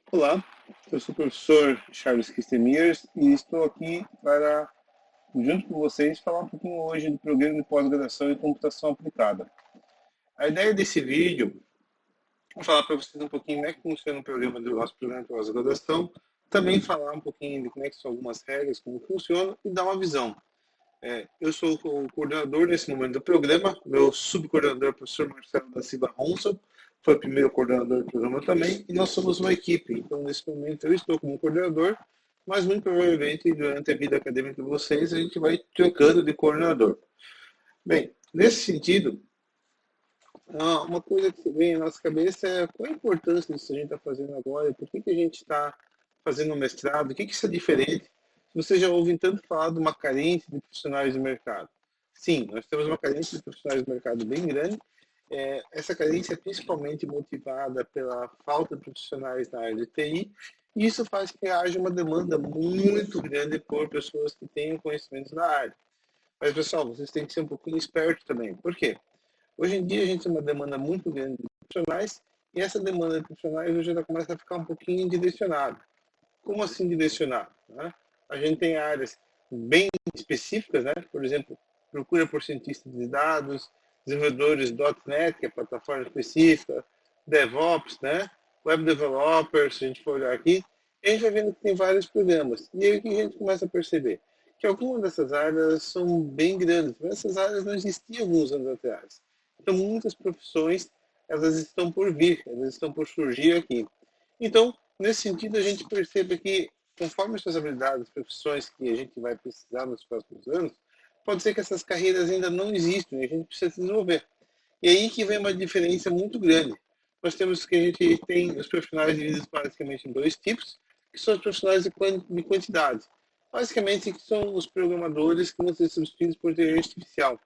Olá, eu sou o professor Charles Kistemiers e estou aqui para, junto com vocês, falar um pouquinho hoje do programa de pós-graduação em computação aplicada. A ideia desse vídeo é falar para vocês um pouquinho como é que funciona o programa do nosso programa de pós-graduação, também falar um pouquinho de como é que são algumas regras, como funciona e dar uma visão. Eu sou o coordenador nesse momento do programa, meu subcoordenador é o professor Marcelo da Silva Ronson, foi o primeiro coordenador do programa também, e nós somos uma equipe. Então, nesse momento, eu estou como coordenador, mas muito provavelmente, durante a vida acadêmica de vocês, a gente vai trocando de coordenador. Bem, nesse sentido, uma coisa que vem à nossa cabeça é qual a importância disso que a gente está fazendo agora, por que a gente está fazendo um mestrado, o que isso é diferente. Vocês já ouvem tanto falar de uma carência de profissionais de mercado. Sim, nós temos uma carência de profissionais de mercado bem grande. Essa carência é principalmente motivada pela falta de profissionais na área de TI, e isso faz que haja uma demanda muito grande por pessoas que tenham conhecimentos na área. Mas, pessoal, vocês têm que ser um pouquinho espertos também. Por quê? Hoje em dia a gente tem uma demanda muito grande de profissionais, e essa demanda de profissionais hoje já começa a ficar um pouquinho direcionada. Como assim direcionado? Né? A gente tem áreas bem específicas, né? Por exemplo, procura por cientistas de dados, desenvolvedores .NET, que é a plataforma específica, DevOps, né? Web Developers, se a gente for olhar aqui, a gente vai vendo que tem vários programas. E aí o que a gente começa a perceber? Que algumas dessas áreas são bem grandes, mas essas áreas não existiam alguns anos atrás. Então, muitas profissões, elas estão por vir, elas estão por surgir aqui. Então, nesse sentido, a gente percebe que, conforme as suas habilidades, profissões que a gente vai precisar nos próximos anos, pode ser que essas carreiras ainda não existam e a gente precisa desenvolver. E aí que vem uma diferença muito grande. Nós temos que a gente tem os profissionais divididos basicamente em dois tipos, que são os profissionais de quantidade. Basicamente, que são os programadores que vão ser substituídos por inteligência artificial.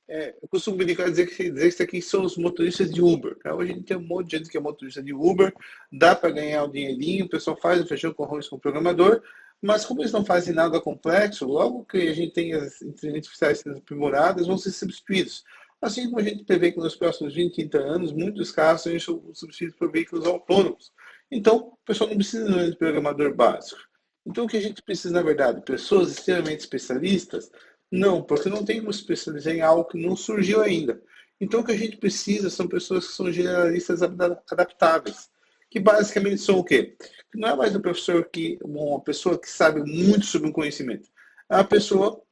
Eu costumo brincar dizer que isso aqui são os motoristas de Uber. Tá? Hoje a gente tem um monte de gente que é motorista de Uber, dá para ganhar o dinheirinho, o pessoal faz o feijão com arroz com o programador, mas como eles não fazem nada complexo, logo que a gente tem as inteligências artificiais sendo aprimoradas, vão ser substituídos. Assim como a gente prevê que nos próximos 20, 30 anos, muitos carros serão substituídos por veículos autônomos. Então, o pessoal não precisa de programador básico. Então, o que a gente precisa, na verdade, pessoas extremamente especialistas. Não, porque não tem como se especializar em algo que não surgiu ainda. Então, o que a gente precisa são pessoas que são generalistas adaptáveis, que basicamente são o quê? Que não é mais uma pessoa que sabe muito sobre um conhecimento. É uma pessoa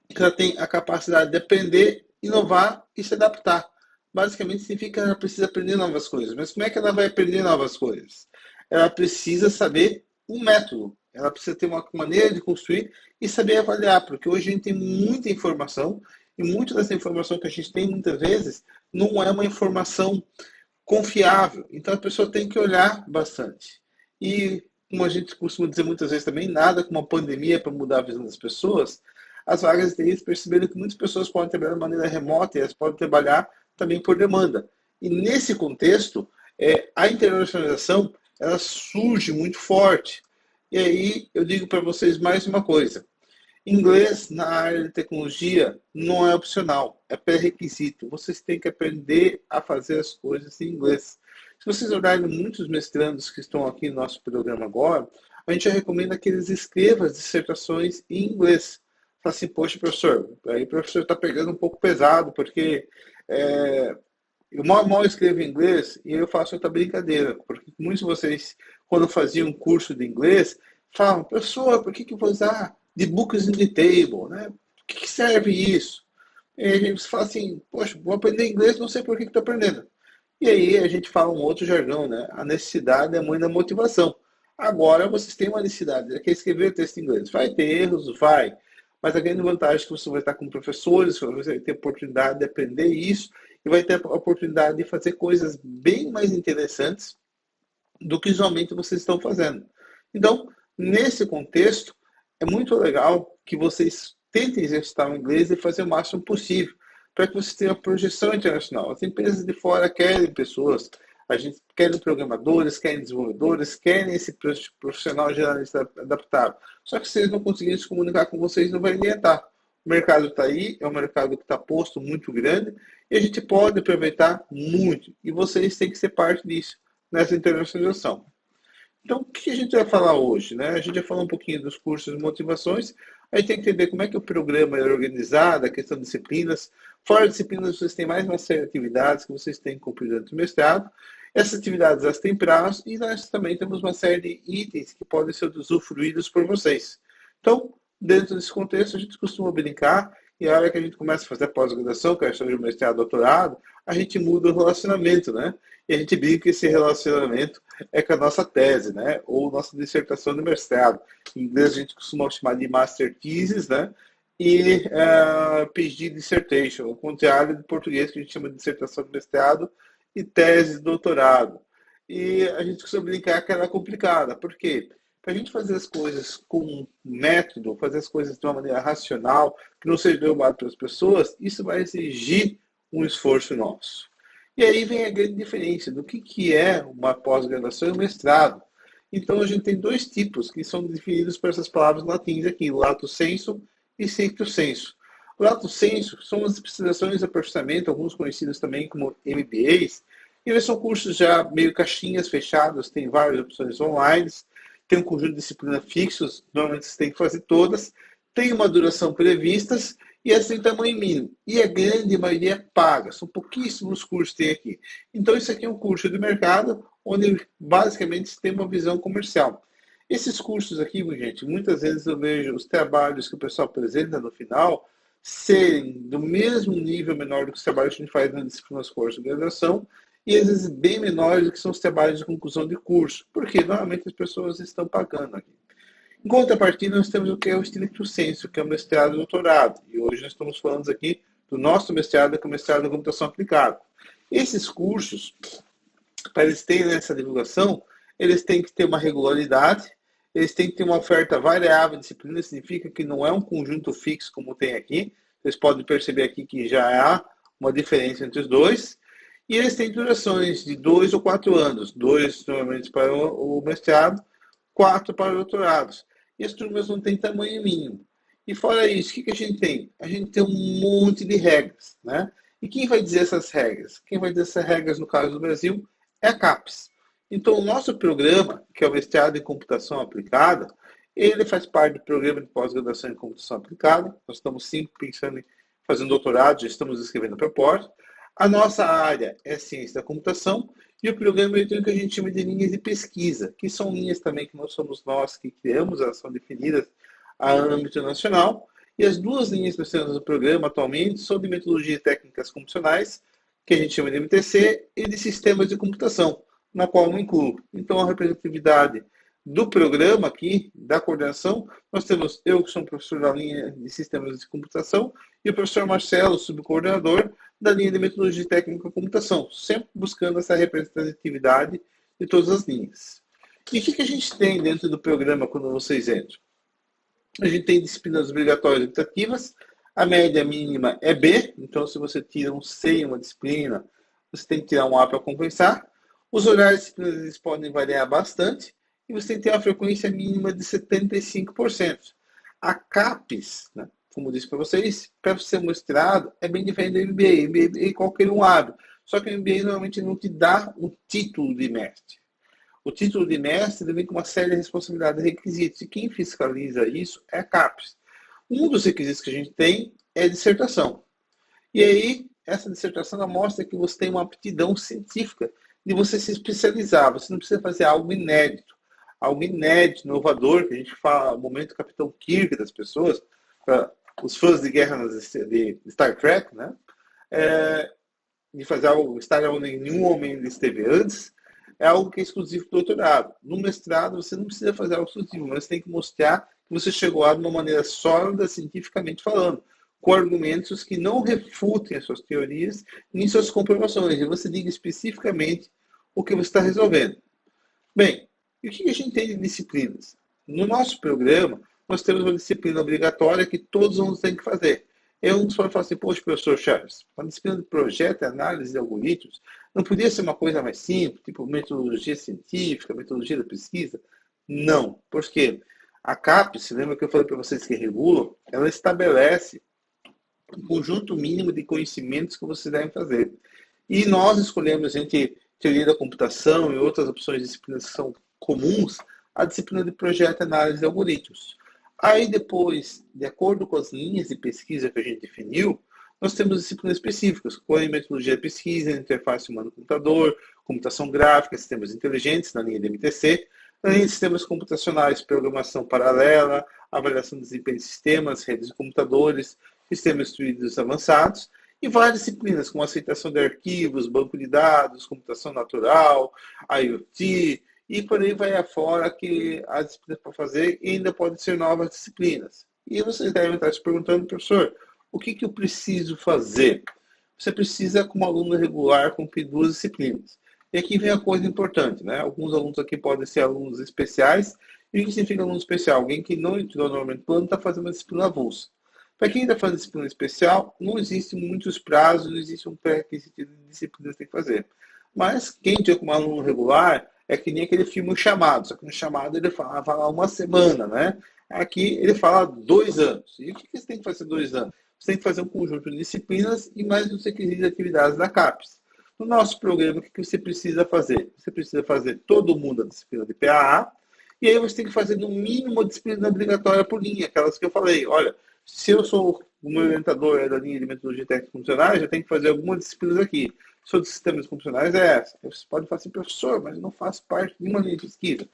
que ela tem a capacidade de aprender, inovar e se adaptar. Basicamente, significa que ela precisa aprender novas coisas. Mas como é que ela vai aprender novas coisas? Ela precisa saber um método. Ela precisa ter uma maneira de construir e saber avaliar, porque hoje a gente tem muita informação e muita dessa informação que a gente tem muitas vezes não é uma informação confiável. Então a pessoa tem que olhar bastante. E como a gente costuma dizer muitas vezes também, nada como uma pandemia para mudar a visão das pessoas, as vagas de TI perceberam que muitas pessoas podem trabalhar de maneira remota e elas podem trabalhar também por demanda. E nesse contexto, a internacionalização ela surge muito forte. E aí eu digo para vocês mais uma coisa. Inglês na área de tecnologia não é opcional, é pré-requisito. Vocês têm que aprender a fazer as coisas em inglês. Se vocês olharem muitos mestrandos que estão aqui no nosso programa agora, a gente já recomenda que eles escrevam as dissertações em inglês. Fala assim, poxa, professor, aí o professor está pegando um pouco pesado, porque eu mal escrevo em inglês e eu faço outra brincadeira, porque muitos de vocês, quando faziam um curso de inglês, falam, professor, por que eu vou usar the books in the table? Né? Por que serve isso? E a gente fala assim, poxa, vou aprender inglês, não sei por que estou aprendendo. E aí a gente fala um outro jargão, né? A necessidade é a mãe da motivação. Agora vocês têm uma necessidade, quer escrever texto em inglês. Vai ter erros, vai. Mas a grande vantagem é que você vai estar com professores, você vai ter a oportunidade de aprender isso e vai ter a oportunidade de fazer coisas bem mais interessantes do que usualmente vocês estão fazendo. Então, nesse contexto, é muito legal que vocês tentem exercitar o inglês e fazer o máximo possível para que vocês tenham a projeção internacional. As empresas de fora querem pessoas, a gente quer programadores, querem desenvolvedores, querem esse profissional generalista adaptável. Só que se eles não conseguirem se comunicar com vocês, não vai adiantar. O mercado está aí, é um mercado que está posto muito grande e a gente pode aproveitar muito. E vocês têm que ser parte disso, nessa internacionalização. Então, o que a gente vai falar hoje, né? A gente vai falar um pouquinho dos cursos de motivações, aí tem que entender como é que o programa é organizado, a questão de disciplinas. Fora disciplinas, vocês têm mais uma série de atividades que vocês têm que cumprir durante o mestrado. Essas atividades, elas têm prazo e nós também temos uma série de itens que podem ser usufruídos por vocês. Então, dentro desse contexto, a gente costuma brincar e a hora que a gente começa a fazer a pós-graduação, que é o mestrado, doutorado, a gente muda o relacionamento, né? E a gente brinca que esse relacionamento é com a nossa tese, né? Ou nossa dissertação de mestrado. Em inglês a gente costuma chamar de master thesis, né? E PhD dissertation, o contrário do português que a gente chama de dissertação de mestrado e tese de doutorado. E a gente costuma brincar que ela é complicada. Por quê? Para a gente fazer as coisas com método, fazer as coisas de uma maneira racional, que não seja derrubado pelas pessoas, isso vai exigir um esforço nosso. E aí vem a grande diferença do que é uma pós-graduação e um mestrado. Então, a gente tem dois tipos que são definidos por essas palavras latins aqui, lato sensu e stricto sensu. O lato sensu são as especializações de aperfeiçoamento, alguns conhecidos também como MBAs, e eles são cursos já meio caixinhas fechados, tem várias opções online, tem um conjunto de disciplinas fixos, normalmente você tem que fazer todas, tem uma duração prevista e essa tem tamanho mínimo. E a grande maioria é paga, são pouquíssimos cursos que tem aqui. Então, isso aqui é um curso de mercado, onde basicamente você tem uma visão comercial. Esses cursos aqui, gente, muitas vezes eu vejo os trabalhos que o pessoal apresenta no final serem do mesmo nível menor do que os trabalhos que a gente faz nas disciplinas curso de graduação, e às vezes bem menores do que são os trabalhos de conclusão de curso, porque normalmente as pessoas estão pagando aqui. Em contrapartida, nós temos o que é o stricto sensu, que é o mestrado e doutorado. E hoje nós estamos falando aqui do nosso mestrado, que é o mestrado em computação aplicada. Esses cursos, para eles terem essa divulgação, eles têm que ter uma regularidade, eles têm que ter uma oferta variável de disciplina, significa que não é um conjunto fixo como tem aqui. Vocês podem perceber aqui que já há uma diferença entre os dois. E eles têm durações de 2 ou 4 anos. 2 normalmente para o mestrado, 4 para doutorados. E as turmas não têm tamanho mínimo. E fora isso, o que a gente tem? A gente tem um monte de regras, né? E quem vai dizer essas regras? Quem vai dizer essas regras, no caso do Brasil, é a CAPES. Então, o nosso programa, que é o mestrado em computação aplicada, ele faz parte do programa de pós-graduação em computação aplicada. Nós estamos sempre pensando em fazer um doutorado, já estamos escrevendo a proposta. A nossa área é ciência da computação e o programa tem o que a gente chama de linhas de pesquisa, que são linhas também que não somos nós que criamos, elas são definidas a âmbito nacional. E as duas linhas que nós temos no programa atualmente são de metodologias e técnicas computacionais, que a gente chama de MTC, e de sistemas de computação, na qual eu incluo. Então, a representatividade do programa aqui, da coordenação, nós temos eu, que sou um professor da linha de sistemas de computação, e o professor Marcelo, subcoordenador da linha de metodologia técnica e computação, sempre buscando essa representatividade de todas as linhas. E o que a gente tem dentro do programa quando vocês entram? A gente tem disciplinas obrigatórias e optativas, a média mínima é B, então se você tira um C em uma disciplina, você tem que tirar um A para compensar. Os horários de disciplinas eles podem variar bastante, e você tem que ter uma frequência mínima de 75%. A CAPES, né, como eu disse para vocês, para ser mestrado é bem diferente do MBA. MBA qualquer um abre. Só que o MBA normalmente não te dá um título de mestre. O título de mestre vem com uma série de responsabilidades e requisitos. E quem fiscaliza isso é a CAPES. Um dos requisitos que a gente tem é a dissertação. E aí, essa dissertação mostra que você tem uma aptidão científica de você se especializar. Você não precisa fazer algo inédito. Algo inédito, inovador, que a gente fala, o momento Capitão Kirk das pessoas, para os fãs de guerra de Star Trek, né? De fazer algo, estar onde nenhum homem esteve antes, é algo que é exclusivo do doutorado. No mestrado, você não precisa fazer algo exclusivo, mas você tem que mostrar que você chegou lá de uma maneira sólida, cientificamente falando, com argumentos que não refutem as suas teorias nem suas comprovações, e você diga especificamente o que você está resolvendo. Bem, e o que a gente tem de disciplinas? No nosso programa, nós temos uma disciplina obrigatória que todos vamos ter que fazer. Uns podem falar assim, poxa, professor Charles, uma disciplina de projeto e análise de algoritmos não podia ser uma coisa mais simples, tipo metodologia científica, metodologia da pesquisa? Não, porque a CAPES, lembra que eu falei para vocês que regulam, ela estabelece um conjunto mínimo de conhecimentos que vocês devem fazer. E nós escolhemos entre teoria da computação e outras opções de disciplinas que são comuns, a disciplina de projeto e análise de algoritmos. Aí depois, de acordo com as linhas de pesquisa que a gente definiu, nós temos disciplinas específicas, como a metodologia de pesquisa, interface humano-computador, computação gráfica, sistemas inteligentes, na linha de MTC, na linha de sistemas computacionais, programação paralela, avaliação de desempenho de sistemas, redes de computadores, sistemas distribuídos avançados, e várias disciplinas, como aceitação de arquivos, banco de dados, computação natural, IoT, e por aí vai afora que as disciplinas para fazer e ainda podem ser novas disciplinas. E vocês devem estar se perguntando, professor, o que eu preciso fazer? Você precisa, como aluno regular, cumprir 2 disciplinas. E aqui vem a coisa importante, né? Alguns alunos aqui podem ser alunos especiais. E o que significa aluno especial? Alguém que não entrou normalmente no plano está fazendo uma disciplina avulsa. Para quem está fazendo disciplina especial, não existem muitos prazos, não existe um pré-requisito de disciplina que tem que fazer. Mas quem entrou como aluno regular é que nem aquele filme O Chamado. Só que no Chamado ele fala 1 semana, né? Aqui ele fala 2 anos. E o que você tem que fazer 2 anos? Você tem que fazer um conjunto de disciplinas e mais os requisitos de atividades da CAPES. No nosso programa, o que você precisa fazer? Você precisa fazer todo mundo a disciplina de PAA, e aí você tem que fazer no mínimo uma disciplina obrigatória por linha, aquelas que eu falei. Olha, se eu sou o meu orientador da linha de metodologia técnica funcionais, eu tenho que fazer algumas disciplinas aqui. Sou de sistemas funcionais, é essa. Você pode falar assim, professor, mas não faz parte de uma linha de pesquisa.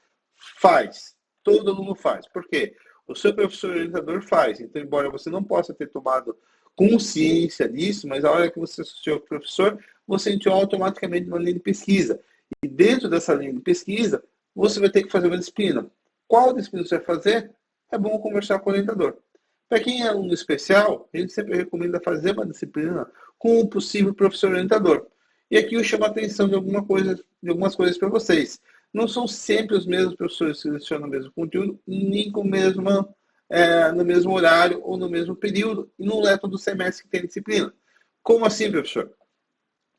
Faz. Todo aluno faz. Por quê? O seu professor orientador faz. Então, embora você não possa ter tomado consciência disso, mas a hora que você associou com o professor, você entrou automaticamente numa linha de pesquisa. E dentro dessa linha de pesquisa, você vai ter que fazer uma disciplina. Qual disciplina você vai fazer? É bom conversar com o orientador. Para quem é aluno especial, a gente sempre recomenda fazer uma disciplina com o possível professor orientador. E aqui eu chamo a atenção de algumas coisas para vocês. Não são sempre os mesmos professores que lecionam o mesmo conteúdo, nem com no mesmo horário ou no mesmo período, e não é todo o semestre que tem disciplina. Como assim, professor?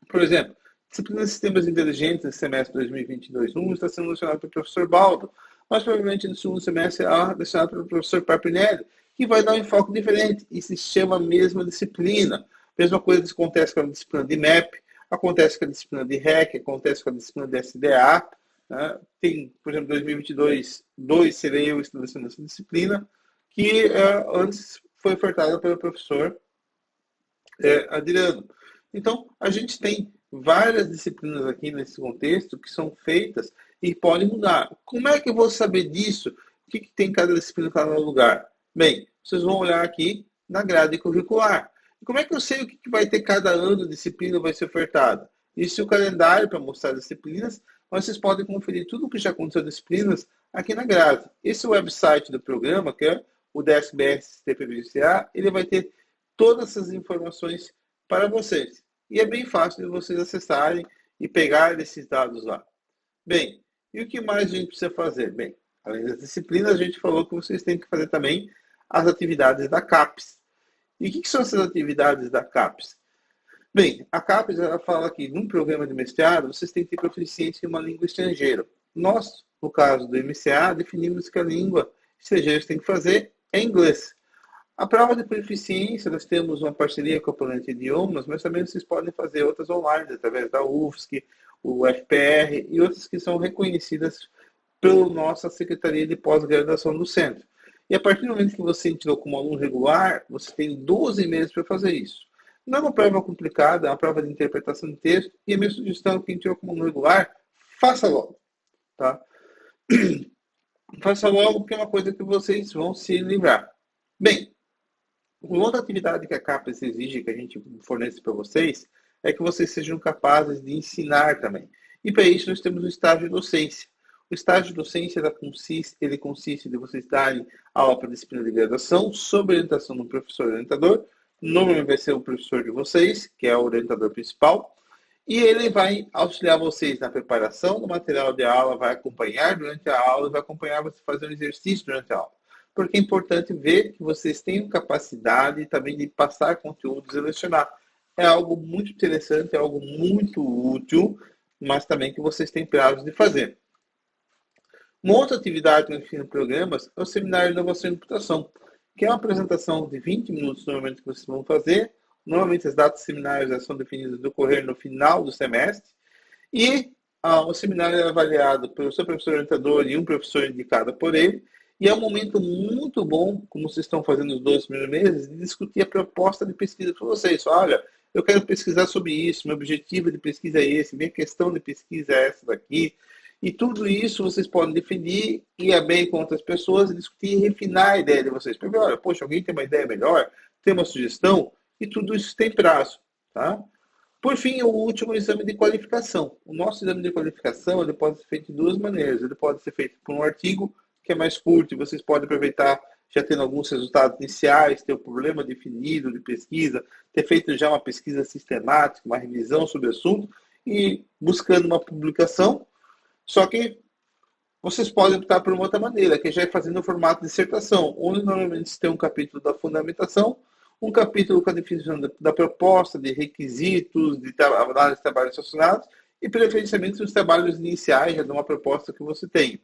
Por exemplo, disciplina de sistemas inteligentes no semestre 2022-1 está sendo lecionada pelo professor Baldo, mas provavelmente no segundo semestre será lecionada pelo professor Papinelli, que vai dar um enfoque diferente e se chama a mesma disciplina. Mesma coisa acontece com a disciplina de MAP, acontece com a disciplina de REC, acontece com a disciplina de SDA. Né? Tem, por exemplo, 2022, 2 serei eu estabelecendo essa disciplina, que antes foi ofertada pelo professor Adriano. Então, a gente tem várias disciplinas aqui nesse contexto que são feitas e podem mudar. Como é que eu vou saber disso? O que tem cada disciplina em cada lugar? Bem, vocês vão olhar aqui na grade curricular. E como é que eu sei o que vai ter cada ano de disciplina vai ser ofertada? Isso é o calendário para mostrar as disciplinas, mas vocês podem conferir tudo o que já aconteceu de disciplinas aqui na grade. Esse é o website do programa, que é o DSBS-TPBCA, ele vai ter todas essas informações para vocês. E é bem fácil de vocês acessarem e pegar esses dados lá. Bem, e o que mais a gente precisa fazer? Bem, além das disciplinas, a gente falou que vocês têm que fazer também as atividades da CAPES. E o que são essas atividades da CAPES? Bem, a CAPES ela fala que num programa de mestrado, vocês têm que ter proficiência em uma língua estrangeira. Nós, no caso do MCA, definimos que a língua estrangeira que você tem que fazer é inglês. A prova de proficiência, nós temos uma parceria com a Planeta Idiomas, mas também vocês podem fazer outras online, através da UFSC, o FPR e outras que são reconhecidas pela nossa Secretaria de Pós-Graduação do Centro. E a partir do momento que você entrou como aluno regular, você tem 12 meses para fazer isso. Não é uma prova complicada, é uma prova de interpretação de texto, e a minha sugestão é que entrou como aluno regular, faça logo. Tá? Faça logo, porque é uma coisa que vocês vão se livrar. Bem, uma outra atividade que a CAPES exige, que a gente fornece para vocês, é que vocês sejam capazes de ensinar também. E para isso nós temos o estágio de docência. O estágio de docência ele consiste de vocês darem aula para disciplina de graduação, sob orientação do professor orientador. Normalmente vai ser o professor de vocês, que é o orientador principal. E ele vai auxiliar vocês na preparação do material de aula, vai acompanhar durante a aula, vai acompanhar você fazer um exercício durante a aula. Porque é importante ver que vocês tenham capacidade também de passar conteúdos e lecionar. É algo muito interessante, é algo muito útil, mas também que vocês têm prazo de fazer. Uma outra atividade que eu ensino em programas é o Seminário de Inovação e Computação, que é uma apresentação de 20 minutos normalmente que vocês vão fazer. Normalmente as datas seminários são definidas do decorrer no final do semestre. E o seminário é avaliado pelo seu professor orientador e um professor indicado por ele, e é um momento muito bom, como vocês estão fazendo nos 2 primeiros meses, de discutir a proposta de pesquisa com vocês. Olha, eu quero pesquisar sobre isso, meu objetivo de pesquisa é esse, minha questão de pesquisa é essa daqui, e tudo isso vocês podem definir, ir bem com outras pessoas, discutir e refinar a ideia de vocês. Porque, olha, poxa, alguém tem uma ideia melhor, tem uma sugestão, e tudo isso tem prazo, tá? Por fim, o último exame de qualificação. O nosso exame de qualificação ele pode ser feito de 2 maneiras. Ele pode ser feito por um artigo, que é mais curto, e vocês podem aproveitar já tendo alguns resultados iniciais, ter o problema definido de pesquisa, ter feito já uma pesquisa sistemática, uma revisão sobre o assunto, e buscando uma publicação. Só que vocês podem optar por uma outra maneira, que é já ir fazendo o formato de dissertação, onde normalmente se tem um capítulo da fundamentação, um capítulo com a definição da proposta, de requisitos, de análise de trabalhos relacionados e preferencialmente os trabalhos iniciais de uma proposta que você tem.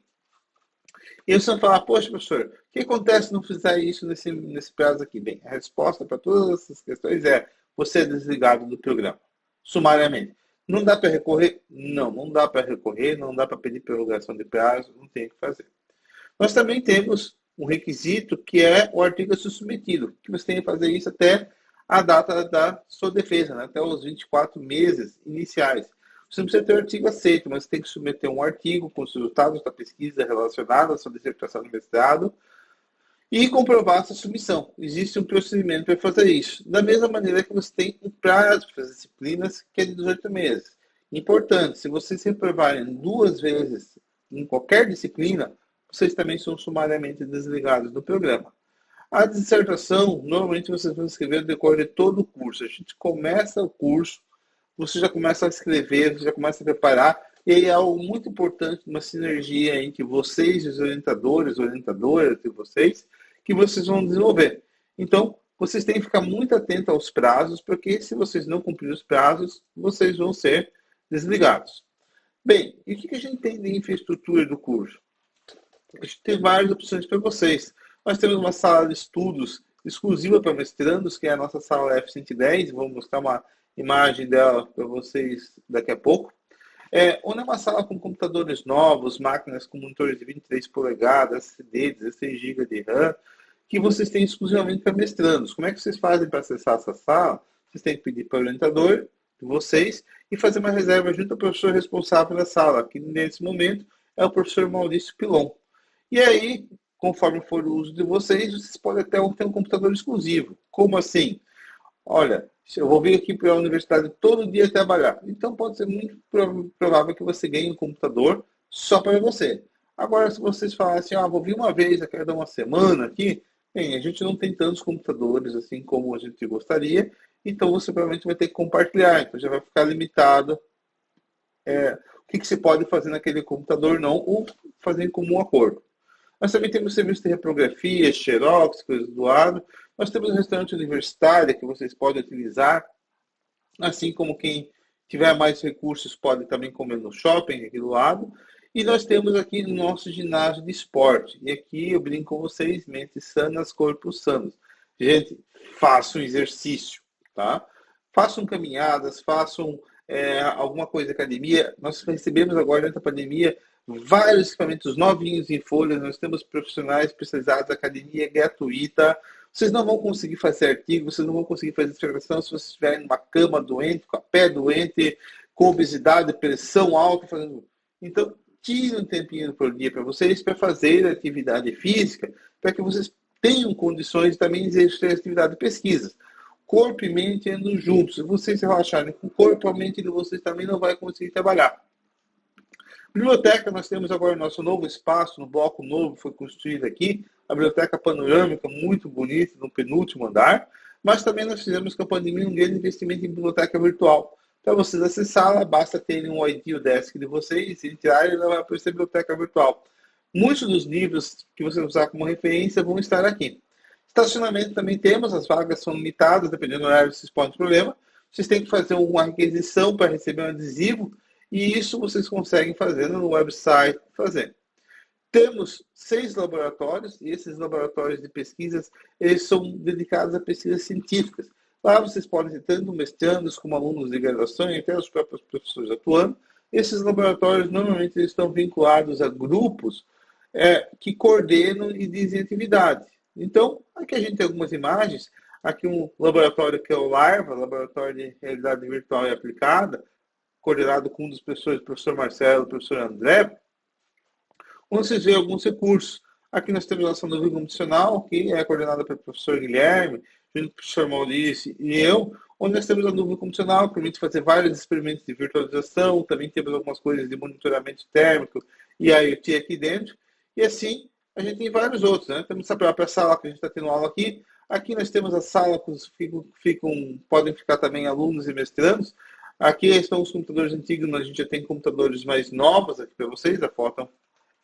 E você vai falar, poxa, professor, o que acontece se não fizer isso nesse prazo aqui? Bem, a resposta para todas essas questões é, você é desligado do programa, sumariamente. Não dá para recorrer? Não dá para recorrer, não dá para pedir prorrogação de prazo, não tem o que fazer. Nós também temos um requisito que é o artigo a ser submetido, que você tem que fazer isso até a data da sua defesa, né? Até os 24 meses iniciais. Você não precisa ter o artigo aceito, mas você tem que submeter um artigo com os resultados da pesquisa relacionada à sua dissertação de mestrado e comprovar essa submissão. Existe um procedimento para fazer isso. Da mesma maneira que você tem um prazo para as disciplinas, que é de 18 meses. Importante, se vocês reprovarem 2 vezes em qualquer disciplina, vocês também são sumariamente desligados do programa. A dissertação, normalmente vocês vão escrever no decorrer de todo o curso. A gente começa o curso, você já começa a escrever, você já começa a preparar, e aí é algo muito importante, uma sinergia entre vocês e os orientadoras de vocês, que vocês vão desenvolver. Então, vocês têm que ficar muito atentos aos prazos, porque se vocês não cumprirem os prazos, vocês vão ser desligados. Bem, e o que a gente tem de infraestrutura do curso? A gente tem várias opções para vocês. Nós temos uma sala de estudos exclusiva para mestrandos, que é a nossa sala F110. Vou mostrar uma imagem dela para vocês daqui a pouco. Onde é uma sala com computadores novos, máquinas com monitores de 23 polegadas, CD, 16 GB de RAM, que vocês têm exclusivamente para mestrandos. Como é que vocês fazem para acessar essa sala? Vocês têm que pedir para o orientador de vocês e fazer uma reserva junto ao professor responsável da sala, que nesse momento é o professor Maurício Pilon. E aí, conforme for o uso de vocês podem até ter um computador exclusivo. Como assim? Olha, eu vou vir aqui para a universidade todo dia trabalhar. Então pode ser muito provável que você ganhe um computador só para você. Agora, se vocês falarem assim, vou vir uma vez a cada uma semana aqui, bem, a gente não tem tantos computadores assim como a gente gostaria, então você provavelmente vai ter que compartilhar, então já vai ficar limitado o que você pode fazer naquele computador não, ou fazer em comum acordo. Nós também temos serviço de reprografia, xerox, coisas do lado. Nós temos um restaurante universitário que vocês podem utilizar, assim como quem tiver mais recursos pode também comer no shopping aqui do lado. E nós temos aqui o nosso ginásio de esporte. E aqui eu brinco com vocês, mentes sanas, corpos sanos. Gente, façam exercício, tá? Façam caminhadas, façam alguma coisa de academia. Nós recebemos agora, durante a pandemia, vários equipamentos novinhos em folha. Nós temos profissionais especializados, academia gratuita. Vocês não vão conseguir fazer artigo, vocês não vão conseguir fazer dissertação se vocês estiverem numa cama doente, com a pé doente, com obesidade, pressão alta. Então, tire um tempinho por dia para vocês para fazer atividade física, para que vocês tenham condições de também exercer atividade de pesquisa. Corpo e mente andam juntos. Se vocês se relaxarem com o corpo, a mente de vocês também não vai conseguir trabalhar. Biblioteca, nós temos agora o nosso novo espaço, no bloco novo, foi construído aqui, a biblioteca panorâmica, muito bonita, no penúltimo andar, mas também nós fizemos com a pandemia um grande investimento em biblioteca virtual. Para vocês acessá-la, basta terem um ID o desk de vocês, entrar e levar para essa biblioteca virtual. Muitos dos livros que você usar como referência vão estar aqui. Estacionamento também temos, as vagas são limitadas, dependendo do horário, vocês podem ter problema. Vocês têm que fazer uma requisição para receber um adesivo, e isso vocês conseguem fazer no website. Temos 6 laboratórios, e esses laboratórios de pesquisas, eles são dedicados a pesquisas científicas. Lá vocês podem ter tanto mestrandos como alunos de graduação, e até os próprios professores atuando, Esses laboratórios, normalmente, eles estão vinculados a grupos que coordenam e dizem atividades. Então, aqui a gente tem algumas imagens. Aqui um laboratório que é o LARVA, Laboratório de Realidade Virtual e Aplicada, coordenado com um dos professores, o professor Marcelo, o professor André, onde vocês veem alguns recursos. Aqui nós temos a nossa nuvem computacional, que é coordenada pelo professor Guilherme, junto com o professor Maurício e eu, onde nós temos a nuvem computacional, que permite fazer vários experimentos de virtualização, também temos algumas coisas de monitoramento térmico e IoT aqui dentro, e assim a gente tem vários outros, né? Temos essa própria sala que a gente está tendo aula aqui. Aqui nós temos a sala que podem ficar também alunos e mestrandos. Aqui estão os computadores antigos, mas a gente já tem computadores mais novos aqui para vocês, a foto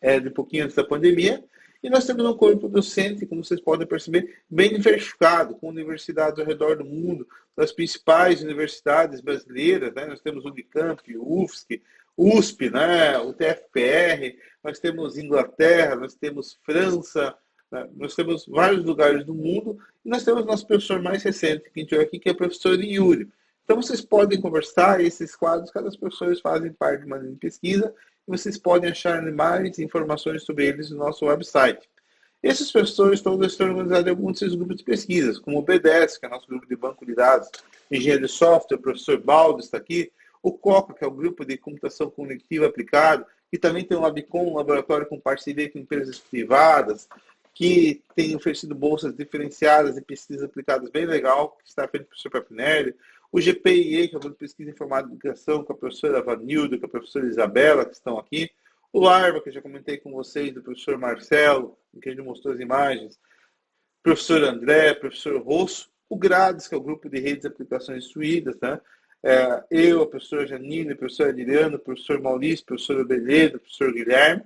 é de um pouquinho antes da pandemia. E nós temos um corpo docente, como vocês podem perceber, bem diversificado, com universidades ao redor do mundo, das principais universidades brasileiras, né? Nós temos o Unicamp, o UFSC, USP, né? O TFPR, nós temos Inglaterra, nós temos França, né? Nós temos vários lugares do mundo, e nós temos nosso professor mais recente que a gente viu aqui, que é o professor Yuri. Então vocês podem conversar, esses quadros, cada professor fazem parte de uma linha de pesquisa, e vocês podem achar mais informações sobre eles no nosso website. Esses professores todos estão organizados em alguns desses grupos de pesquisas, como o BDS, que é nosso grupo de banco de dados, engenheiro de software, o professor Baldo está aqui, o COCA, que é o grupo de computação cognitiva aplicada, que também tem o LabCom, um laboratório com parceria com empresas privadas, que tem oferecido bolsas diferenciadas e pesquisas aplicadas bem legal, que está feito pelo professor Papinelli. O GPIE, que é o grupo de pesquisa em informática e educação, com a professora Vanilda, com a professora Isabela, que estão aqui. O LARVA, que eu já comentei com vocês, do professor Marcelo, em que a gente mostrou as imagens. Professor André, professor Rosso. O GRADES, que é o grupo de redes de aplicações instruídas, né? Eu, a professora Janine, o professor Adriano, o professor Maurício, o professor Obeledo, o professor Guilherme.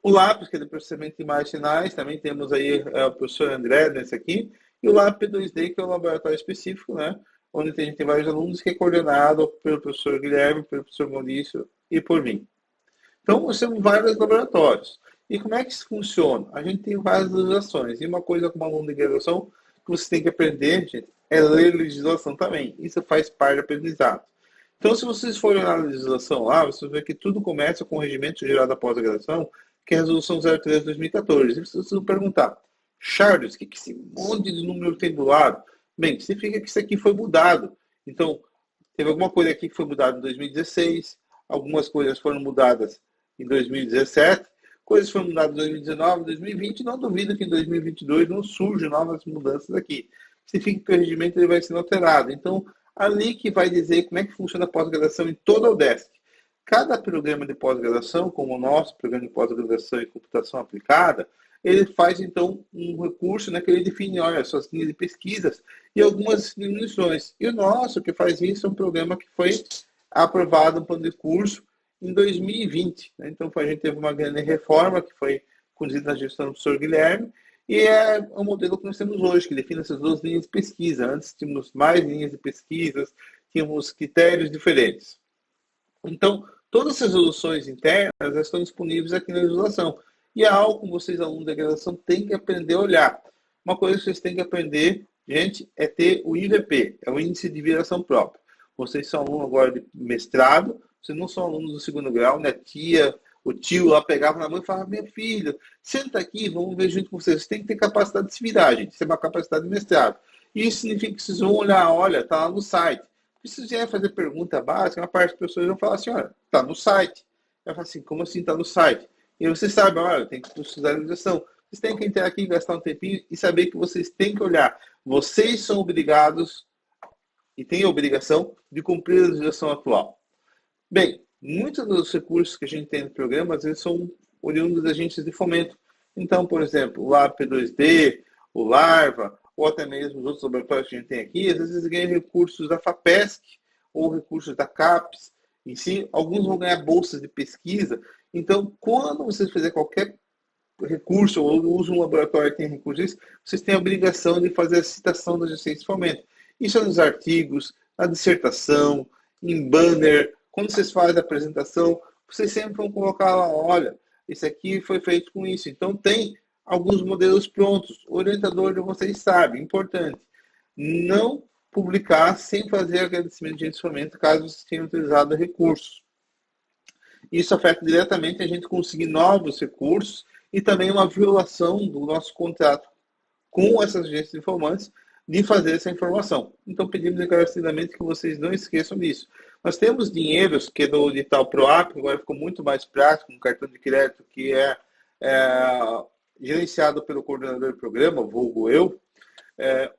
O LAPS, que é do processamento de imagens sinais, também temos aí o professor André nesse aqui. E o LAB P2D, que é um laboratório específico, né? Onde a gente tem vários alunos, que é coordenado pelo professor Guilherme, pelo professor Maurício e por mim. Então, nós temos vários laboratórios. E como é que isso funciona? A gente tem várias legislações. E uma coisa como aluno de graduação que você tem que aprender, gente, é ler legislação também. Isso faz parte do aprendizado. Então, se vocês forem olhar a legislação lá, vocês vão ver que tudo começa com o regimento geral da pós-graduação, que é a resolução 03 de 2014. E vocês vão perguntar, Charles, o que esse monte de número tem do lado? Bem, significa que isso aqui foi mudado. Então, teve alguma coisa aqui que foi mudada em 2016, algumas coisas foram mudadas em 2017, coisas foram mudadas em 2019, 2020, não duvido que em 2022 não surjam novas mudanças aqui. Significa que o regimento ele vai sendo alterado. Então, ali que vai dizer como é que funciona a pós-graduação em toda a UDESC. Cada programa de pós-graduação, como o nosso programa de pós-graduação em computação aplicada, ele faz, então, um recurso, né, que ele define, olha, suas linhas de pesquisas e algumas diminuições. E o nosso, que faz isso, é um programa que foi aprovado no plano de curso em 2020. Né? Então, a gente teve uma grande reforma que foi conduzida na gestão do professor Guilherme, e é o modelo que nós temos hoje, que define essas duas linhas de pesquisa. Antes tínhamos mais linhas de pesquisas, tínhamos critérios diferentes. Então, todas essas resoluções internas já estão disponíveis aqui na legislação. E é algo que vocês, alunos da graduação, têm que aprender a olhar. Uma coisa que vocês têm que aprender, gente, é ter o IVP, é o Índice de Viração Própria. Vocês são alunos agora de mestrado, vocês não são alunos do segundo grau, né? Tia, o tio lá pegava na mão e falava, minha filha, senta aqui, vamos ver junto com vocês. Vocês têm que ter capacidade de se virar, gente. Isso é uma capacidade de mestrado. Isso significa que vocês vão olhar, olha, tá lá no site. Se vocês vierem fazer pergunta básica, uma parte das pessoas vão falar assim, olha, tá no site. Ela fala assim, como assim tá no site? E vocês sabem, olha, tem que precisar de legislação. Vocês têm que entrar aqui, gastar um tempinho e saber que vocês têm que olhar. Vocês são obrigados e têm a obrigação de cumprir a legislação atual. Bem, muitos dos recursos que a gente tem no programa, às vezes são oriundos das agências de fomento. Então, por exemplo, o LAB P2D, o LARVA, ou até mesmo os outros laboratórios que a gente tem aqui, às vezes ganham recursos da FAPESC ou recursos da CAPES. Em si, alguns vão ganhar bolsas de pesquisa. Então, quando vocês fizerem qualquer recurso ou usam um laboratório que tem recursos, vocês têm a obrigação de fazer a citação das agências de fomento. Isso é nos artigos, na dissertação, em banner. Quando vocês fazem a apresentação, vocês sempre vão colocar lá, olha, esse aqui foi feito com isso. Então, tem alguns modelos prontos. O orientador de vocês sabe, importante, não publicar sem fazer agradecimento de fomento, caso vocês tenham utilizado recursos. Isso afeta diretamente a gente conseguir novos recursos e também uma violação do nosso contrato com essas agências de informantes de fazer essa informação. Então, pedimos encarecidamente que vocês não esqueçam disso. Nós temos dinheiros que é do edital PROAP, agora ficou muito mais prático, um cartão de crédito que é gerenciado pelo coordenador do programa, vulgo eu,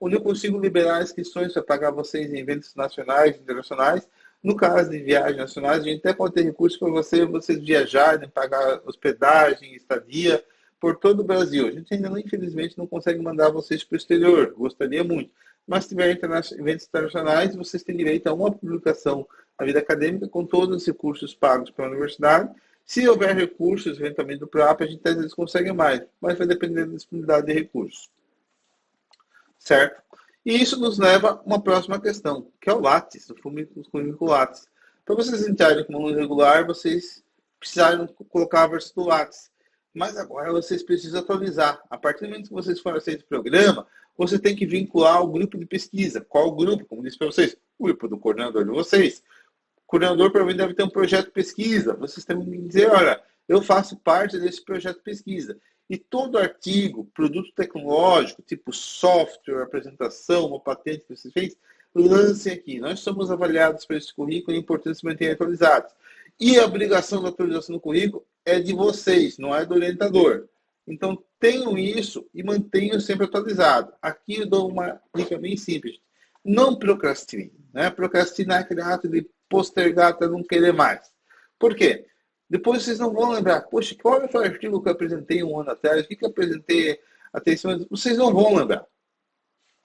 onde eu consigo liberar inscrições para pagar vocês em eventos nacionais e internacionais. No caso de viagens nacionais, a gente até pode ter recursos para vocês viajarem, pagar hospedagem, estadia, por todo o Brasil. A gente ainda, infelizmente, não consegue mandar vocês para o exterior. Gostaria muito. Mas se tiver eventos internacionais, vocês têm direito a uma publicação na vida acadêmica com todos os recursos pagos pela universidade. Se houver recursos, eventualmente do PROAP, a gente às vezes consegue mais, mas vai depender da disponibilidade de recursos. Certo? E isso nos leva a uma próxima questão, que é o Lattes, o currículo Lattes. Para vocês entrarem como aluno regular, vocês precisaram colocar a versão do Lattes. Mas agora vocês precisam atualizar. A partir do momento que vocês forem aceitos no programa, você tem que vincular o grupo de pesquisa. Qual o grupo? Como disse para vocês, o grupo do coordenador de vocês. O coordenador provavelmente deve ter um projeto de pesquisa. Vocês têm que dizer, olha, eu faço parte desse projeto de pesquisa. E todo artigo, produto tecnológico, tipo software, apresentação, uma patente que você fez, lancem aqui. Nós somos avaliados por esse currículo e é importante se manter atualizados. E a obrigação da atualização do currículo é de vocês, não é do orientador. Então, tenham isso e mantenham sempre atualizado. Aqui eu dou uma dica bem simples. Não procrastine. Né? Procrastinar é aquele ato de postergar até não querer mais. Por quê? Depois vocês não vão lembrar. Poxa, qual foi o artigo que eu apresentei um ano atrás? O que eu apresentei há 3 semanas? Vocês não vão lembrar.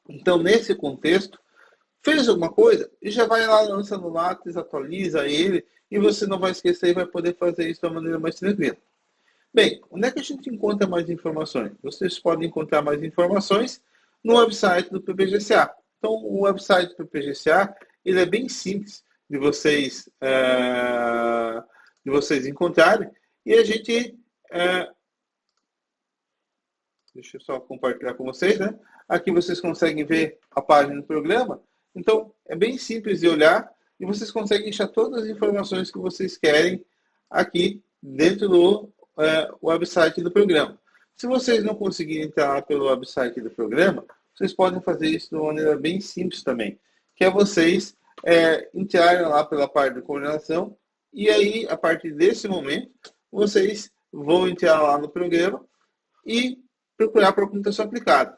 Então, nesse contexto, fez alguma coisa e já vai lá, lança no Lattes, atualiza ele e você não vai esquecer e vai poder fazer isso de uma maneira mais tranquila. Bem, onde é que a gente encontra mais informações? Vocês podem encontrar mais informações no website do PPGCA. Então, o website do PPGCA, ele é bem simples de vocês encontrarem. E a gente... deixa eu só compartilhar com vocês, né? Aqui vocês conseguem ver a página do programa. Então, é bem simples de olhar e vocês conseguem achar todas as informações que vocês querem aqui dentro do website do programa. Se vocês não conseguirem entrar pelo website do programa, vocês podem fazer isso de uma maneira bem simples também, que é vocês entrarem lá pela parte de coordenação e aí, a partir desse momento, vocês vão entrar lá no programa e procurar por computação aplicada.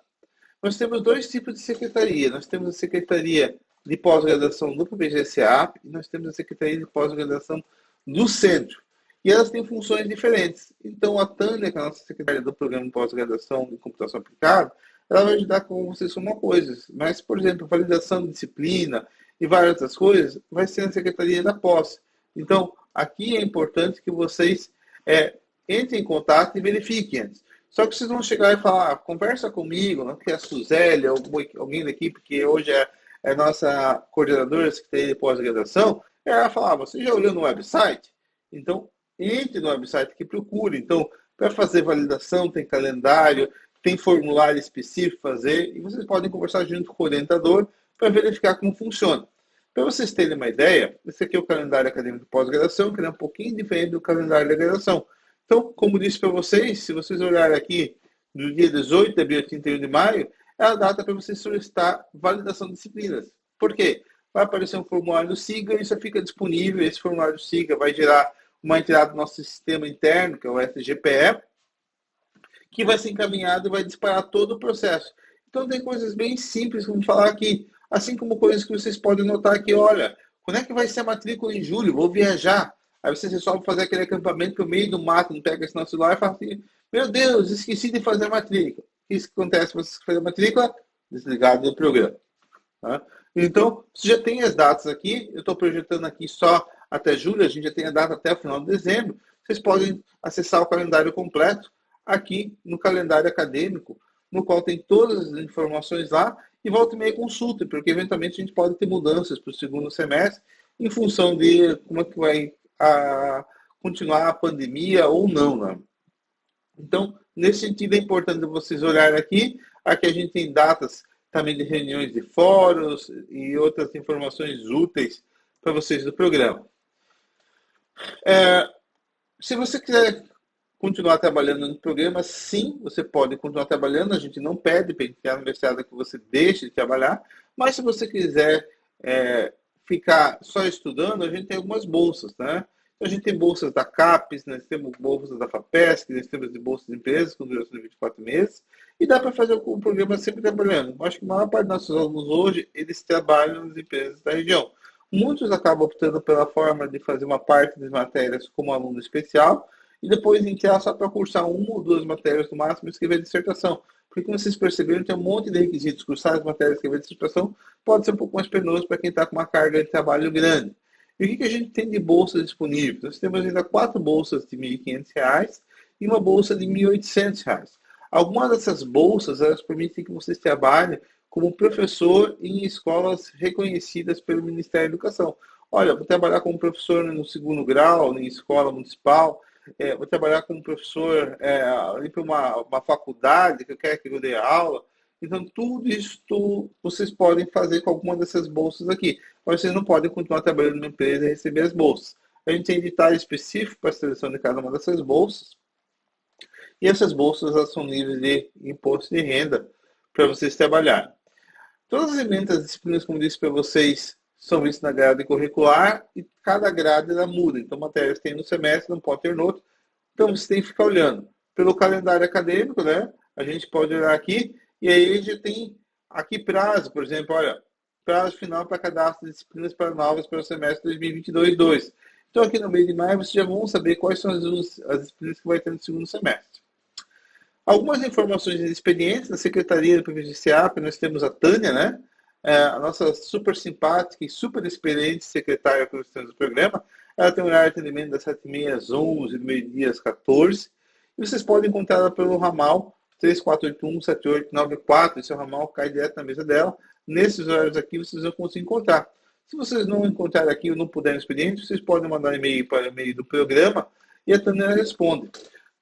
Nós temos 2 tipos de secretaria. Nós temos a secretaria de pós-graduação do PPGCA e nós temos a secretaria de pós-graduação do centro. E elas têm funções diferentes. Então, a Tânia, que é a nossa secretária do programa de pós-graduação de computação aplicada, ela vai ajudar com vocês com uma coisa. Mas, por exemplo, validação de disciplina e várias outras coisas, vai ser na secretaria da pós. Então, aqui é importante que vocês entrem em contato e verifiquem antes. Só que vocês vão chegar e falar, conversa comigo, não que é a Suzélia, ou alguém da equipe que hoje é nossa coordenadora, secretaria de pós-graduação, ela vai falar, você já olhou no website? Então, entre no website que procure. Então, para fazer validação, tem calendário, tem formulário específico para fazer, e vocês podem conversar junto com o orientador para verificar como funciona. Para vocês terem uma ideia, esse aqui é o calendário acadêmico de pós-graduação, que é um pouquinho diferente do calendário da graduação. Então, como disse para vocês, se vocês olharem aqui do dia 18 de abril a 31 de maio, é a data para vocês solicitar validação de disciplinas. Por quê? Vai aparecer um formulário do SIGA e isso fica disponível. Esse formulário do SIGA vai gerar uma entrada no nosso sistema interno, que é o SGPE, que vai ser encaminhado e vai disparar todo o processo. Então, tem coisas bem simples, vamos falar aqui. Assim como coisas que vocês podem notar aqui, olha, quando é que vai ser a matrícula em julho? Vou viajar. Aí você resolve fazer aquele acampamento no meio do mato, não pega esse nosso celular e fala assim, meu Deus, esqueci de fazer a matrícula. O que acontece se você fazer a matrícula? Desligado do programa. Tá? Então, você já tem as datas aqui, eu estou projetando aqui só até julho, a gente já tem a data até o final de dezembro. Vocês podem acessar o calendário completo aqui no calendário acadêmico, no qual tem todas as informações lá, e volta e meia consulta, porque eventualmente a gente pode ter mudanças para o segundo semestre, em função de como é que vai continuar a pandemia ou não. Né? Então, nesse sentido, é importante vocês olharem aqui. Aqui a gente tem datas também de reuniões de fóruns e outras informações úteis para vocês do programa. Se você quiser continuar trabalhando no programa, sim, você pode continuar trabalhando. A gente não pede para entrar no mestrado que você deixe de trabalhar, mas se você quiser ficar só estudando, a gente tem algumas bolsas, né? Então, a gente tem bolsas da CAPES, nós temos bolsas da FAPESC, nós temos de bolsas de empresas com duração de 24 meses, e dá para fazer o programa sempre trabalhando. Eu acho que a maior parte dos nossos alunos hoje, eles trabalham nas empresas da região. Muitos acabam optando pela forma de fazer uma parte das matérias como aluno especial, e depois entrar só para cursar uma ou duas matérias no máximo e escrever dissertação. Porque, como vocês perceberam, tem um monte de requisitos. Cursar as matérias e escrever dissertação pode ser um pouco mais penoso para quem está com uma carga de trabalho grande. E o que a gente tem de bolsas disponíveis? Nós temos ainda 4 bolsas de R$ 1.500 e uma bolsa de R$ 1.800. Algumas dessas bolsas, elas permitem que vocês trabalhem como professor em escolas reconhecidas pelo Ministério da Educação. Olha, vou trabalhar como professor no 2º grau, em escola municipal, vou trabalhar como professor ali para uma faculdade que eu quero que eu dê aula. Então, tudo isso vocês podem fazer com alguma dessas bolsas aqui. Mas vocês não podem continuar trabalhando numa empresa e receber as bolsas. A gente tem edital específico para a seleção de cada uma dessas bolsas. E essas bolsas elas são livres de imposto de renda para vocês trabalharem. Todas as emendas, disciplinas, como disse para vocês, são vistas na grade curricular e cada grade ela muda. Então, matérias tem no semestre, não pode ter no outro. Então, você tem que ficar olhando. Pelo calendário acadêmico, né? A gente pode olhar aqui e aí a gente tem aqui prazo, por exemplo, olha, prazo final para cadastro de disciplinas para novas para o semestre 2022-2. Então, aqui no mês de maio, vocês já vão saber quais são as disciplinas que vai ter no segundo semestre. Algumas informações de experiência da Secretaria do PVG-CEAP, nós temos a Tânia, né? A nossa super simpática e super experiente secretária que nós temos do programa. Ela tem um horário de atendimento das 7h30 às 11h, do meio-dia às 14h. E vocês podem encontrar ela pelo ramal 3481-7894. Esse ramal cai direto na mesa dela. Nesses horários aqui, vocês vão conseguir encontrar. Se vocês não encontrarem aqui ou não puderem no expediente, vocês podem mandar um e-mail para o e-mail do programa e a Tânia responde.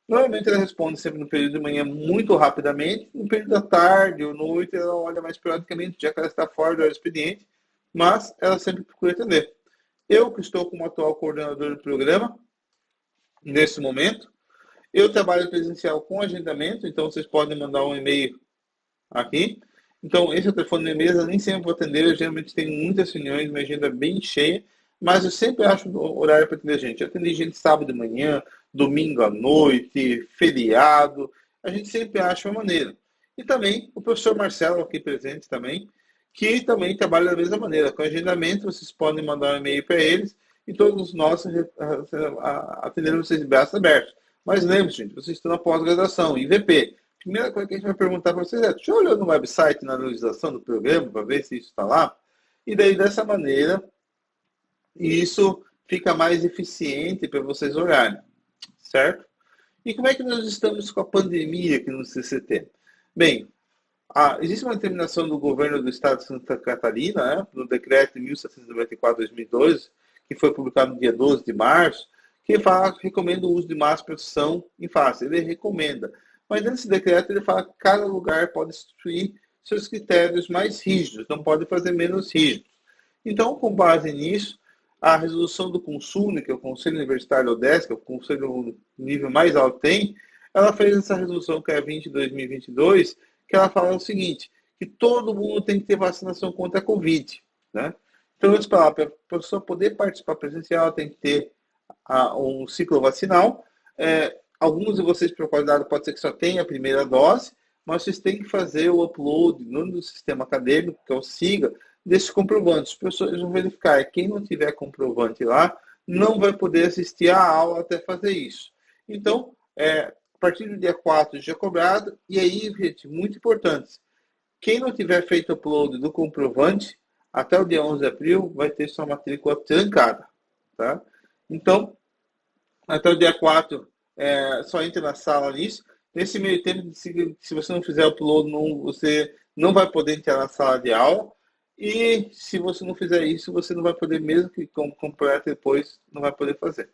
Normalmente ela responde sempre no período de manhã muito rapidamente, no período da tarde ou noite ela olha mais periodicamente, já que ela está fora do horário do expediente, mas ela sempre procura atender. Eu, que estou como atual coordenador do programa, nesse momento, eu trabalho presencial com agendamento, então vocês podem mandar um e-mail aqui. Então, esse é o telefone de mesa, nem sempre vou atender, eu geralmente tenho muitas reuniões, minha agenda é bem cheia, mas eu sempre acho horário para atender a gente. Eu atendi gente sábado de manhã, domingo à noite, feriado, a gente sempre acha uma maneira. E também o professor Marcelo aqui presente também, que também trabalha da mesma maneira. Com agendamento, vocês podem mandar um e-mail para eles e todos nós atenderemos vocês de braços abertos. Mas lembre-se, gente, vocês estão na pós-graduação, IVP. Primeira coisa que a gente vai perguntar para vocês é, deixa eu olhar no website, na legislação do programa, para ver se isso está lá. E daí, dessa maneira, isso fica mais eficiente para vocês olharem, certo? E como é que nós estamos com a pandemia aqui no CCT? Bem, existe uma determinação do governo do estado de Santa Catarina, né, no decreto 1794/2002, que foi publicado no dia 12 de março, que recomenda o uso de máscara e proteção em face. Ele recomenda. Mas nesse decreto ele fala que cada lugar pode instituir seus critérios mais rígidos, não pode fazer menos rígidos. Então, com base nisso, a resolução do Consul, que é o Conselho Universitário ODESC, que é o conselho nível mais alto tem, ela fez essa resolução que é 20/2022, que ela fala o seguinte, que todo mundo tem que ter vacinação contra a Covid, né? Então, antes para a pessoa poder participar presencial, tem que ter um ciclo vacinal. Alguns de vocês, por qualidade, pode ser que só tenha a primeira dose, mas vocês têm que fazer o upload no sistema acadêmico, que é o SIGA, desses comprovantes. Os professores vão verificar. Quem não tiver comprovante lá, não vai poder assistir à aula até fazer isso. Então, a partir do dia 4 já é cobrado. E aí, gente, muito importante. Quem não tiver feito upload do comprovante, até o dia 11 de abril, vai ter sua matrícula trancada. Tá? Então, até o dia 4, só entra na sala nisso. Nesse meio tempo, se você não fizer upload, você não vai poder entrar na sala de aula. E se você não fizer isso, você não vai poder, mesmo que complete depois, não vai poder fazer.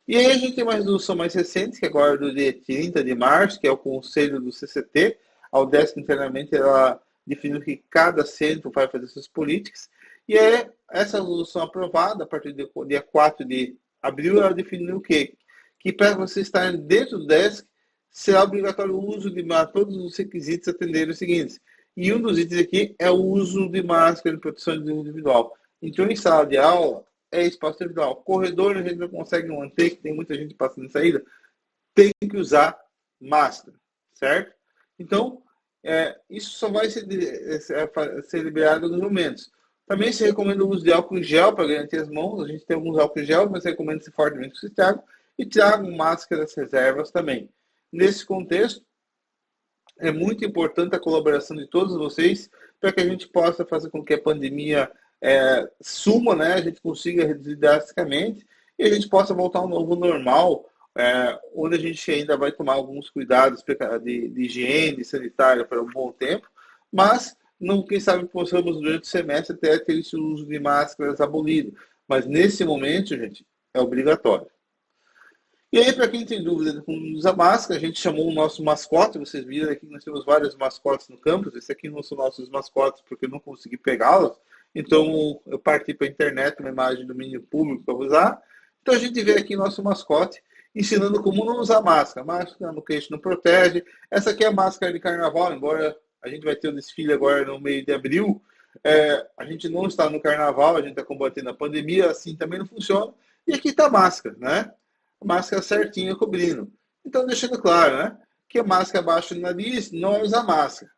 E aí a gente tem uma resolução mais recente, que agora é do dia 30 de março, que é o Conselho do CCT. A UDESC internamente ela definiu que cada centro vai fazer suas políticas. E essa resolução aprovada, a partir do dia 4 de abril, ela definiu o quê? que para você estar dentro do desk, será obrigatório o uso de máscara, todos os requisitos atenderem os seguintes. E um dos itens aqui é o uso de máscara de proteção individual. Então, em sala de aula, é espaço individual. Corredor, a gente não consegue manter, que tem muita gente passando em saída, tem que usar máscara, certo? Então, isso só vai ser liberado nos momentos. Também se recomenda o uso de álcool em gel para garantir as mãos. A gente tem alguns álcool em gel, mas recomenda-se fortemente que se traga. E tragam máscaras reservas também. Nesse contexto, é muito importante a colaboração de todos vocês para que a gente possa fazer com que a pandemia suma, né? A gente consiga reduzir drasticamente e a gente possa voltar ao novo normal, onde a gente ainda vai tomar alguns cuidados de higiene sanitária para um bom tempo, mas não, quem sabe possamos durante o semestre até ter esse uso de máscaras abolido. Mas nesse momento, gente, é obrigatório. E aí, para quem tem dúvida de como usar máscara, a gente chamou o nosso mascote. Vocês viram aqui que nós temos vários mascotes no campus. Esse aqui não são nossos mascotes porque eu não consegui pegá-los. Então, eu parti para a internet uma imagem do domínio público para usar. Então, a gente vê aqui nosso mascote ensinando como não usar máscara. Máscara no queixo não protege. Essa aqui é a máscara de carnaval, embora a gente vai ter o desfile agora no meio de abril. A gente não está no carnaval, a gente está combatendo a pandemia, assim também não funciona. E aqui está a máscara, né? Máscara certinha cobrindo. Então, deixando claro, né? Que a máscara abaixo do nariz não é usar máscara,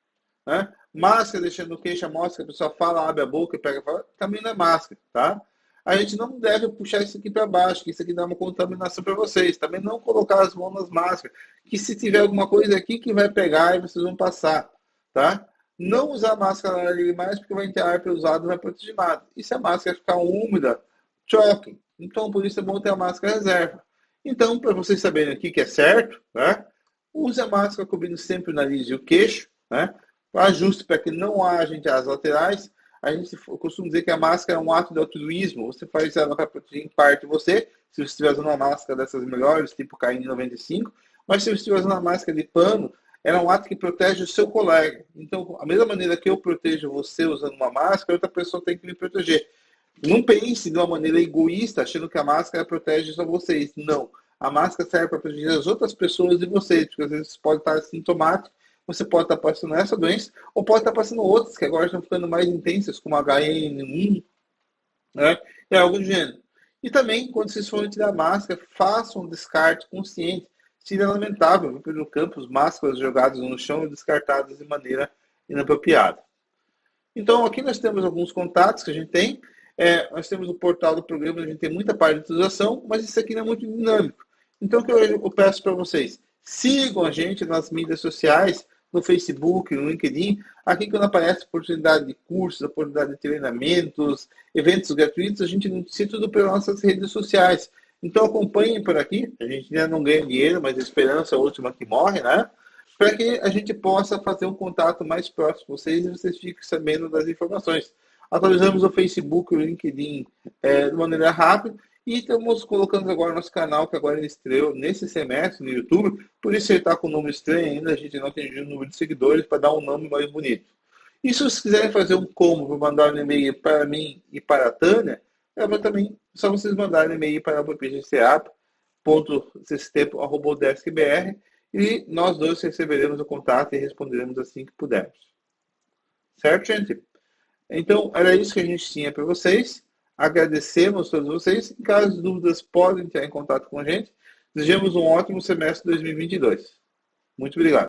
né? Máscara deixando o queixo à mostra, a pessoa fala, abre a boca e pega fala, também não é máscara, tá? A gente não deve puxar isso aqui para baixo, que isso aqui dá uma contaminação para vocês. Também não colocar as mãos nas máscaras, que se tiver alguma coisa aqui que vai pegar e vocês vão passar, tá? Não usar máscara na nariz mais, porque vai ter ar para usado e não vai proteger nada. E se a máscara ficar úmida, troquem. Então, por isso é bom ter a máscara reserva. Então, para vocês saberem aqui que é certo, né? Use a máscara cobrindo sempre o nariz e o queixo, né? Ajuste para que não haja entre as laterais. A gente costuma dizer que a máscara é um ato de altruísmo. Você faz ela para proteger em parte você, se você estiver usando uma máscara dessas melhores, tipo KN95, mas se você estiver usando uma máscara de pano, é um ato que protege o seu colega. Então, a mesma maneira que eu protejo você usando uma máscara, outra pessoa tem que me proteger. Não pense de uma maneira egoísta, achando que a máscara protege só vocês. Não. A máscara serve para proteger as outras pessoas de vocês, porque às vezes você pode estar sintomático, você pode estar passando essa doença, ou pode estar passando outras, que agora estão ficando mais intensas, como HN1, né? E algo do gênero. E também, quando vocês forem tirar a máscara, façam um descarte consciente. Seria lamentável ver no campus máscaras jogadas no chão e descartadas de maneira inapropriada. Então, aqui nós temos alguns contatos que a gente tem. Nós temos o portal do programa, a gente tem muita parte de utilização, mas isso aqui não é muito dinâmico. Então, o que eu peço para vocês? Sigam a gente nas mídias sociais, no Facebook, no LinkedIn. Aqui, quando aparece oportunidade de cursos, oportunidade de treinamentos, eventos gratuitos, a gente noticia tudo pelas nossas redes sociais. Então, acompanhem por aqui. A gente ainda não ganha dinheiro, mas a esperança é a última que morre, né? Para que a gente possa fazer um contato mais próximo com vocês e vocês fiquem sabendo das informações. Atualizamos o Facebook e o LinkedIn de maneira rápida e estamos colocando agora nosso canal, que agora ele estreou nesse semestre no YouTube. Por isso ele está com o nome estranho ainda, a gente não atingiu o número de seguidores para dar um nome mais bonito. E se vocês quiserem fazer um combo para mandar um e-mail para mim e para a Tânia, também só vocês mandarem um e-mail para o ppgca.cestempo@deskbr e nós dois receberemos o contato e responderemos assim que pudermos. Certo, gente? Então, era isso que a gente tinha para vocês. Agradecemos a todos vocês. Em caso de dúvidas, podem entrar em contato com a gente. Desejamos um ótimo semestre 2022. Muito obrigado.